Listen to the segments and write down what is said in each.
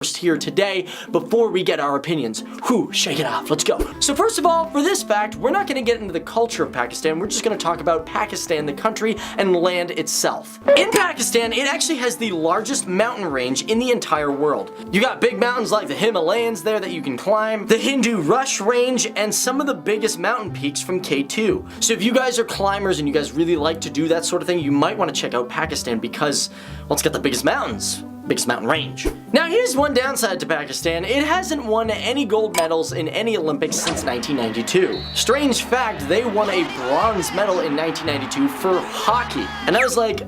here today before we get our opinions. Whew, shake it off, let's go. So first of all, for this fact, we're not going to get into the culture of Pakistan, we're just going to talk about Pakistan, the country, and land itself. In Pakistan, it actually has the largest mountain range in the entire world. You got big mountains like the Himalayas there that you can climb, the Hindu Kush range, and some of the biggest mountain peaks from K2. So if you guys are climbers and you guys really like to do that sort of thing, you might want to check out Pakistan because, well, it's got the biggest mountains. Biggest mountain range. Now here's one downside to Pakistan. It hasn't won any gold medals in any Olympics since 1992. Strange fact, they won a bronze medal in 1992 for hockey. And I was like,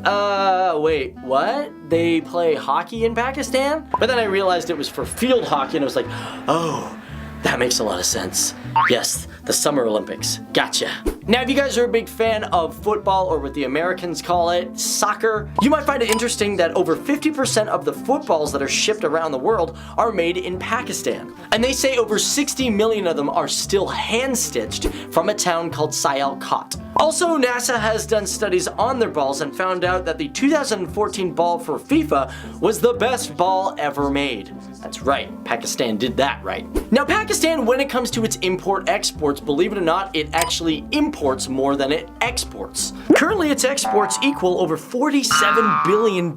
wait, what? They play hockey in Pakistan? But then I realized it was for field hockey and I was like, oh, that makes a lot of sense. Yes, the Summer Olympics. Gotcha. Now, if you guys are a big fan of football, or what the Americans call it, soccer, you might find it interesting that over 50% of the footballs that are shipped around the world are made in Pakistan. And they say over 60 million of them are still hand-stitched from a town called Sialkot. Also, NASA has done studies on their balls and found out that the 2014 ball for FIFA was the best ball ever made. That's right, Pakistan did that right. Now, Pakistan, when it comes to its import-exports, believe it or not, it actually imports more than it exports. Currently, its exports equal over $47 billion,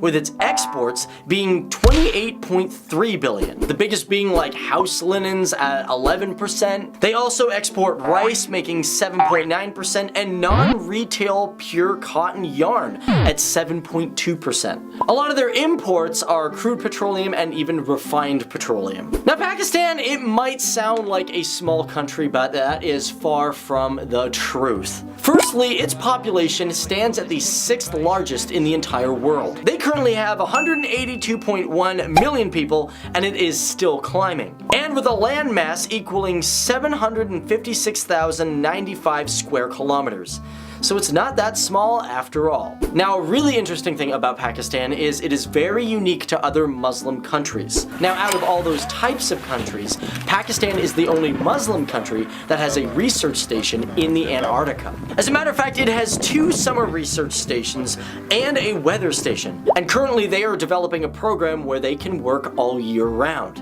with its exports being $28.3 billion. The biggest being like house linens at 11%. They also export rice, making 7.9%, and non-retail pure cotton yarn at 7.2%. A lot of their imports are crude petroleum and even refined petroleum. Now, Pakistan, it might sound like a small country, but that is far from the truth. Firstly, its population stands at the 6th largest in the entire world. They currently have 182.1 million people, and it is still climbing. And with a land mass equaling 756,095 square kilometers. So it's not that small after all. Now, a really interesting thing about Pakistan is it is very unique to other Muslim countries. Now, out of all those types of countries, Pakistan is the only Muslim country that has a research station in the Antarctica. As a matter of fact, it has 2 summer research stations and a weather station. And currently they are developing a program where they can work all year round.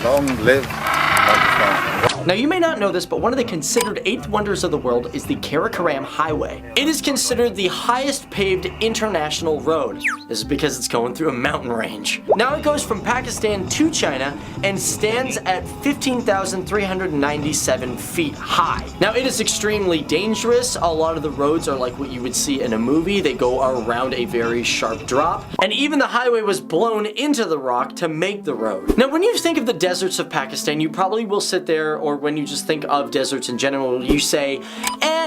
Long live Pakistan. Now, you may not know this, but one of the considered 8th wonders of the world is the Karakoram Highway. It is considered the highest paved international road. This is because it's going through a mountain range. Now, it goes from Pakistan to China and stands at 15,397 feet high. Now, it is extremely dangerous. A lot of the roads are like what you would see in a movie. They go around a very sharp drop. And even the highway was blown into the rock to make the road. Now, when you think of the deserts of Pakistan, you probably will sit there, or when you just think of deserts in general, you say,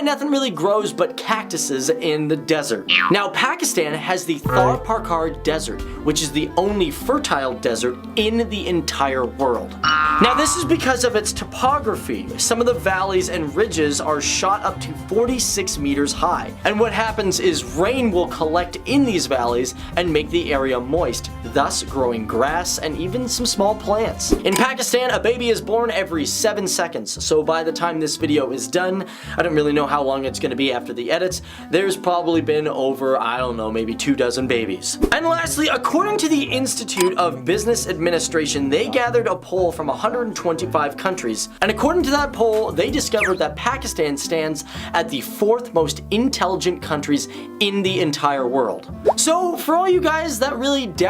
nothing really grows but cactuses in the desert. Now, Pakistan has the Thar Parkar Desert, which is the only fertile desert in the entire world. Now, this is because of its topography. Some of the valleys and ridges are shot up to 46 meters high. And what happens is rain will collect in these valleys and make the area moist, thus growing grass and even some small plants. In Pakistan, a baby is born every 7 seconds, so by the time this video is done, I don't really know how long it's going to be after the edits, there's probably been over, I don't know, maybe 24 babies. And lastly, according to the Institute of Business Administration, they gathered a poll from 125 countries, and according to that poll, they discovered that Pakistan stands at the 4th most intelligent countries in the entire world. So for all you guys that really doubt